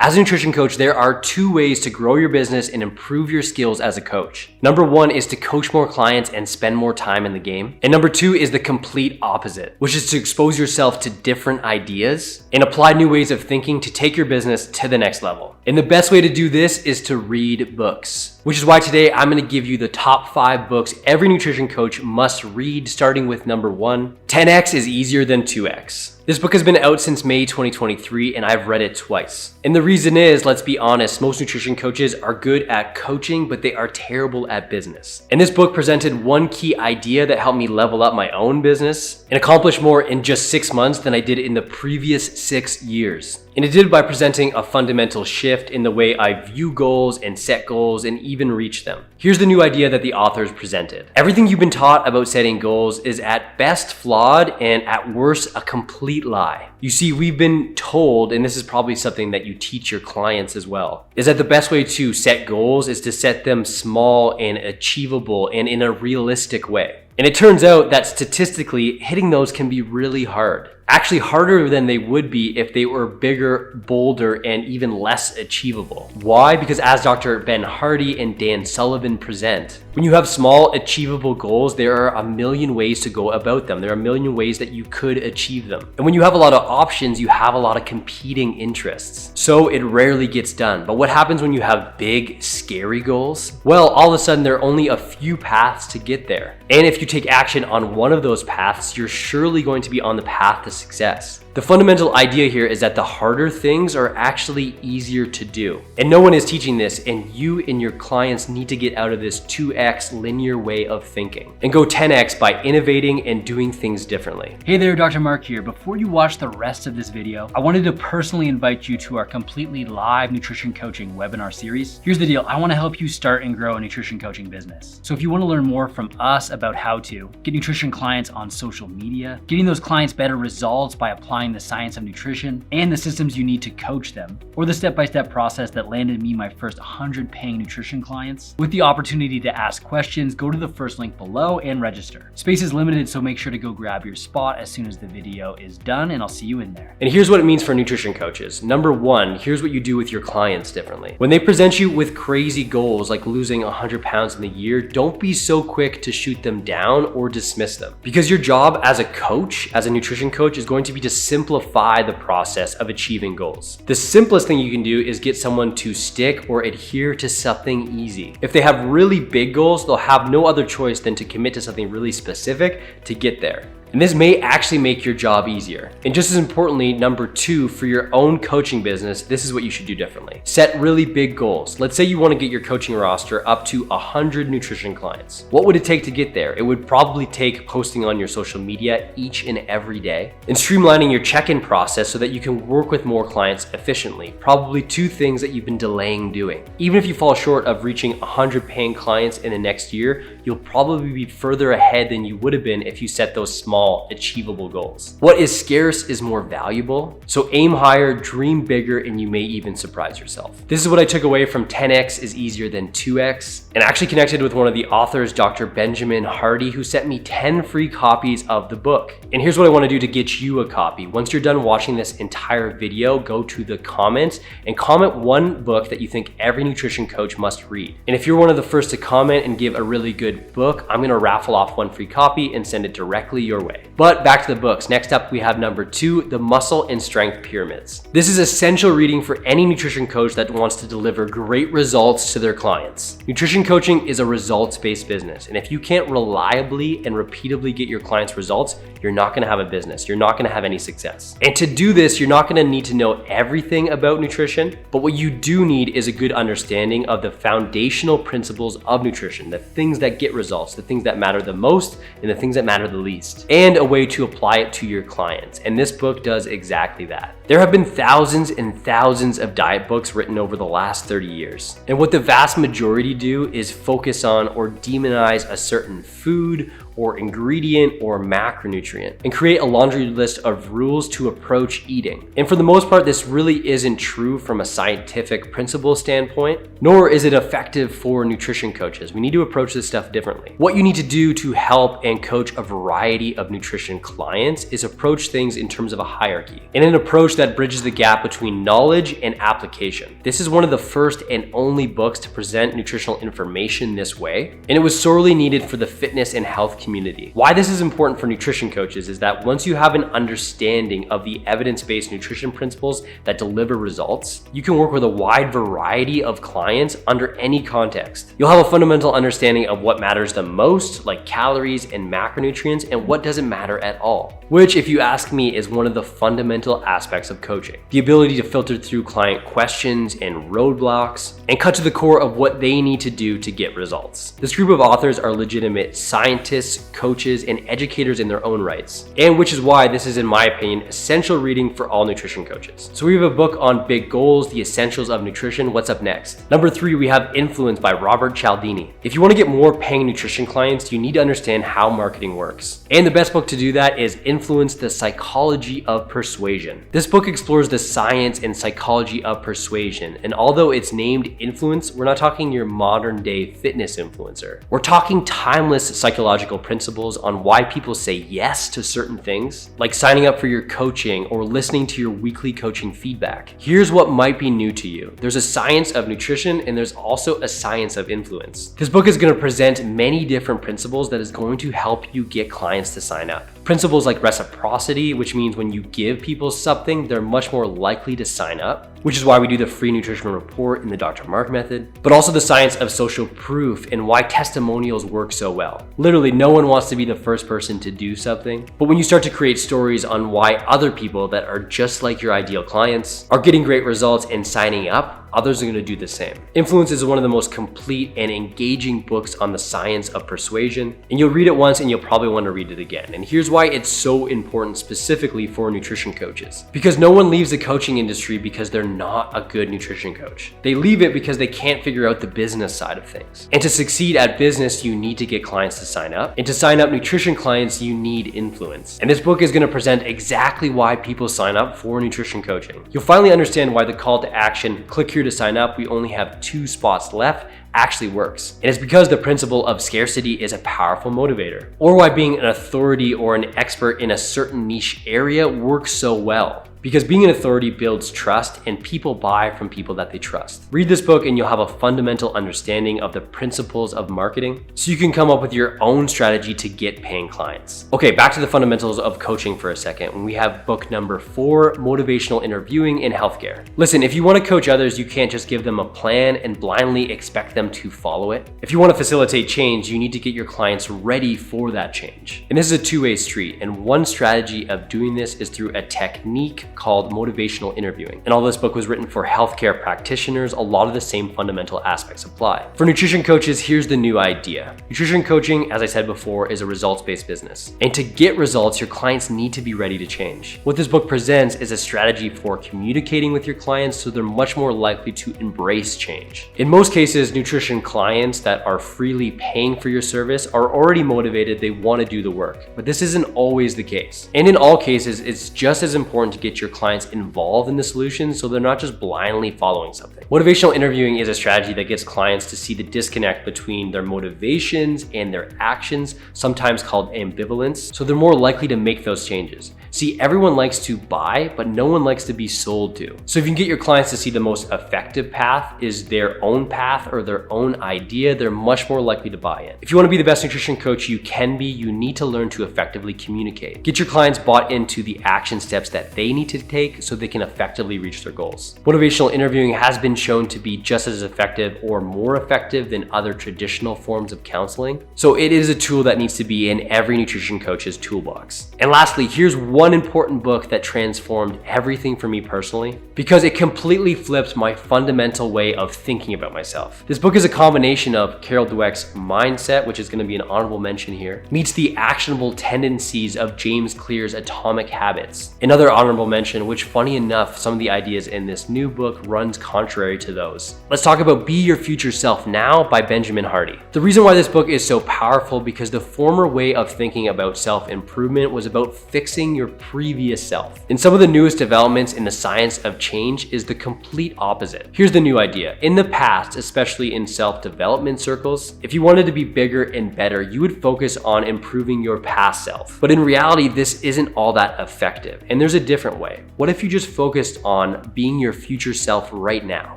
As a nutrition coach, there are two ways to grow your business and improve your skills as a coach. Number one is to coach more clients and spend more time in the game. And number two is the complete opposite, which is to expose yourself to different ideas and apply new ways of thinking to take your business to the next level. And the best way to do this is to read books, which is why today I'm going to give you the top 5 books every nutrition coach must read, starting with number 1, 10X is Easier Than 2X. This book has been out since May 2023 and I've read it twice. And the reason is, let's be honest, most nutrition coaches are good at coaching, but they are terrible at business. And this book presented one key idea that helped me level up my own business and accomplish more in just 6 months than I did in the previous 6 years. And it did by presenting a fundamental shift in the way I view goals and set goals and even reach them. Here's the new idea that the authors presented. Everything you've been taught about setting goals is at best flawed and at worst a complete lie. You see, we've been told, and this is probably something that you teach your clients as well, is that the best way to set goals is to set them small and achievable and in a realistic way. And it turns out that statistically, hitting those can be really hard. Actually harder than they would be if they were bigger, bolder, and even less achievable. Why? Because as Dr. Ben Hardy and Dan Sullivan present, when you have small, achievable goals, there are a million ways to go about them. There are a million ways that you could achieve them. And when you have a lot of options, you have a lot of competing interests. So it rarely gets done. But what happens when you have big, scary goals? Well, all of a sudden, there are only a few paths to get there. And if you take action on one of those paths, you're surely going to be on the path to success. The fundamental idea here is that the harder things are actually easier to do. And no one is teaching this, and you and your clients need to get out of this 2X linear way of thinking and go 10X by innovating and doing things differently. Hey there, Dr. Mark here. Before you watch the rest of this video, I wanted to personally invite you to our completely live nutrition coaching webinar series. Here's the deal. I want to help you start and grow a nutrition coaching business. So if you want to learn more from us about how to get nutrition clients on social media, getting those clients better results by applying the science of nutrition and the systems you need to coach them, or the step-by-step process that landed me my first 100 paying nutrition clients, with the opportunity to ask questions, go to the first link below and register. Space is limited, so make sure to go grab your spot as soon as the video is done, and I'll see you in there. And here's what it means for nutrition coaches. Number 1, here's what you do with your clients differently. When they present you with crazy goals like losing 100 pounds in a year, don't be so quick to shoot them down or dismiss them. Because your job as a coach, as a nutrition coach, is going to be to simplify the process of achieving goals. The simplest thing you can do is get someone to stick or adhere to something easy. If they have really big goals, they'll have no other choice than to commit to something really specific to get there. And this may actually make your job easier. And just as importantly, number 2, for your own coaching business, this is what you should do differently. Set really big goals. Let's say you want to get your coaching roster up to 100 nutrition clients. What would it take to get there? It would probably take posting on your social media each and every day and streamlining your check-in process so that you can work with more clients efficiently. Probably 2 things that you've been delaying doing. Even if you fall short of reaching 100 paying clients in the next year, you'll probably be further ahead than you would have been if you set those small, achievable goals. What is scarce is more valuable. So aim higher, dream bigger, and you may even surprise yourself. This is what I took away from 10X is Easier Than 2X, and I actually connected with one of the authors, Dr. Benjamin Hardy, who sent me 10 free copies of the book. And here's what I want to do to get you a copy. Once you're done watching this entire video, go to the comments and comment one book that you think every nutrition coach must read. And if you're one of the first to comment and give a really good book, I'm going to raffle off one free copy and send it directly your way. But back to the books. Next up, we have number 2, The Muscle and Strength Pyramids. This is essential reading for any nutrition coach that wants to deliver great results to their clients. Nutrition coaching is a results-based business. And if you can't reliably and repeatedly get your clients results, you're not gonna have a business. You're not gonna have any success. And to do this, you're not gonna need to know everything about nutrition, but what you do need is a good understanding of the foundational principles of nutrition, the things that get results, the things that matter the most, and the things that matter the least, and a way to apply it to your clients. And this book does exactly that. There have been thousands and thousands of diet books written over the last 30 years. And what the vast majority do is focus on or demonize a certain food or ingredient or macronutrient, and create a laundry list of rules to approach eating. And for the most part, this really isn't true from a scientific principle standpoint, nor is it effective for nutrition coaches. We need to approach this stuff differently. What you need to do to help and coach a variety of nutrition clients is approach things in terms of a hierarchy, and an approach that bridges the gap between knowledge and application. This is one of the first and only books to present nutritional information this way, and it was sorely needed for the fitness and health community. Why this is important for nutrition coaches is that once you have an understanding of the evidence-based nutrition principles that deliver results, you can work with a wide variety of clients under any context. You'll have a fundamental understanding of what matters the most, like calories and macronutrients, and what doesn't matter at all, which, if you ask me, is one of the fundamental aspects of coaching. The ability to filter through client questions and roadblocks and cut to the core of what they need to do to get results. This group of authors are legitimate scientists, coaches, and educators in their own rights, and which is why this is, in my opinion, essential reading for all nutrition coaches. So we have a book on big goals, the essentials of nutrition. What's up next? Number 3, we have Influence by Robert Cialdini. If you want to get more paying nutrition clients, you need to understand how marketing works. And the best book to do that is Influence: The Psychology of Persuasion. This book explores the science and psychology of persuasion, and although it's named Influence, we're not talking your modern day fitness influencer. We're talking timeless psychological principles on why people say yes to certain things, like signing up for your coaching or listening to your weekly coaching feedback. Here's what might be new to you. There's a science of nutrition, and there's also a science of influence. This book is going to present many different principles that is going to help you get clients to sign up. Principles like reciprocity, which means when you give people something, they're much more likely to sign up, which is why we do the free nutrition report in the Dr. Mark method, but also the science of social proof and why testimonials work so well. Literally, no one wants to be the first person to do something, but when you start to create stories on why other people that are just like your ideal clients are getting great results and signing up, others are going to do the same. Influence is one of the most complete and engaging books on the science of persuasion, and you'll read it once and you'll probably want to read it again. And here's why it's so important specifically for nutrition coaches. Because no one leaves the coaching industry because they're not a good nutrition coach. They leave it because they can't figure out the business side of things. And to succeed at business, you need to get clients to sign up. And to sign up nutrition clients, you need influence. And this book is going to present exactly why people sign up for nutrition coaching. You'll finally understand why the call to action, click here to sign up, we only have 2 spots left, actually works. And it's because the principle of scarcity is a powerful motivator, or why being an authority or an expert in a certain niche area works so well. Because being an authority builds trust, and people buy from people that they trust. Read this book and you'll have a fundamental understanding of the principles of marketing, so you can come up with your own strategy to get paying clients. Okay, back to the fundamentals of coaching for a second. When we have book number 4, Motivational Interviewing in Healthcare. Listen, if you want to coach others, you can't just give them a plan and blindly expect them to follow it. If you want to facilitate change, you need to get your clients ready for that change. And this is a two-way street, and one strategy of doing this is through a technique called motivational interviewing. And although this book was written for healthcare practitioners, a lot of the same fundamental aspects apply. For nutrition coaches, here's the new idea. Nutrition coaching, as I said before, is a results-based business. And to get results, your clients need to be ready to change. What this book presents is a strategy for communicating with your clients so they're much more likely to embrace change. In most cases, nutrition clients that are freely paying for your service are already motivated, they want to do the work. But this isn't always the case. And in all cases, it's just as important to get your clients involved in the solution so they're not just blindly following something. Motivational interviewing is a strategy that gets clients to see the disconnect between their motivations and their actions, sometimes called ambivalence, so they're more likely to make those changes. See, everyone likes to buy, but no one likes to be sold to. So if you can get your clients to see the most effective path is their own path or their own idea, they're much more likely to buy it. If you want to be the best nutrition coach you can be, you need to learn to effectively communicate. Get your clients bought into the action steps that they need to take so they can effectively reach their goals. Motivational interviewing has been shown to be just as effective or more effective than other traditional forms of counseling. So it is a tool that needs to be in every nutrition coach's toolbox. And lastly, here's one important book that transformed everything for me personally, because it completely flipped my fundamental way of thinking about myself. This book is a combination of Carol Dweck's mindset, which is going to be an honorable mention here, meets the actionable tendencies of James Clear's Atomic Habits. Another honorable mention, which funny enough, some of the ideas in this new book runs contrary to those. Let's talk about Be Your Future Self Now by Benjamin Hardy. The reason why this book is so powerful because the former way of thinking about self-improvement was about fixing your previous self. And some of the newest developments in the science of change is the complete opposite. Here's the new idea. In the past, especially in self-development circles, if you wanted to be bigger and better, you would focus on improving your past self. But in reality, this isn't all that effective. And there's a different way. What if you just focused on being your future self right now?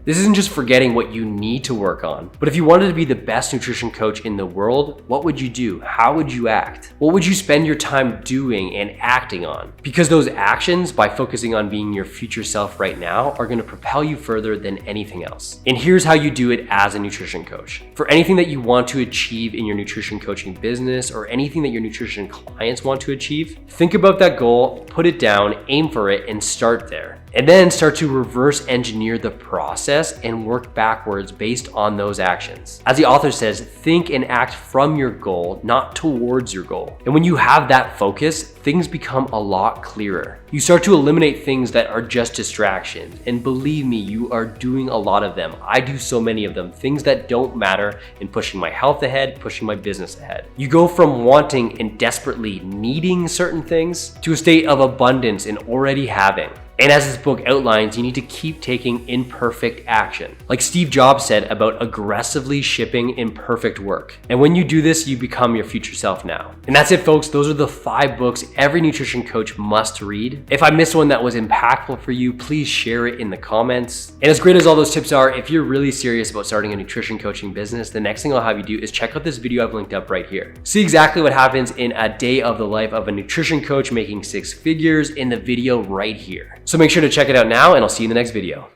This isn't just forgetting what you need to work on, but if you wanted to be the best nutrition coach in the world, what would you do? How would you act? What would you spend your time doing and acting on? Because those actions, by focusing on being your future self right now, are going to propel you further than anything else. And here's how you do it as a nutrition coach. For anything that you want to achieve in your nutrition coaching business or anything that your nutrition clients want to achieve, think about that goal, put it down, aim for it, and start there. And then start to reverse engineer the process and work backwards based on those actions. As the author says, think and act from your goal, not towards your goal. And when you have that focus, things become a lot clearer. You start to eliminate things that are just distractions. And believe me, you are doing a lot of them. I do so many of them, things that don't matter in pushing my health ahead, pushing my business ahead. You go from wanting and desperately needing certain things to a state of abundance and already having. And as this book outlines, you need to keep taking imperfect action. Like Steve Jobs said about aggressively shipping imperfect work. And when you do this, you become your future self now. And that's it, folks. Those are the 5 books every nutrition coach must read. If I missed one that was impactful for you, please share it in the comments. And as great as all those tips are, if you're really serious about starting a nutrition coaching business, the next thing I'll have you do is check out this video I've linked up right here. See exactly what happens in a day of the life of a nutrition coach making 6 figures in the video right here. So make sure to check it out now, and I'll see you in the next video.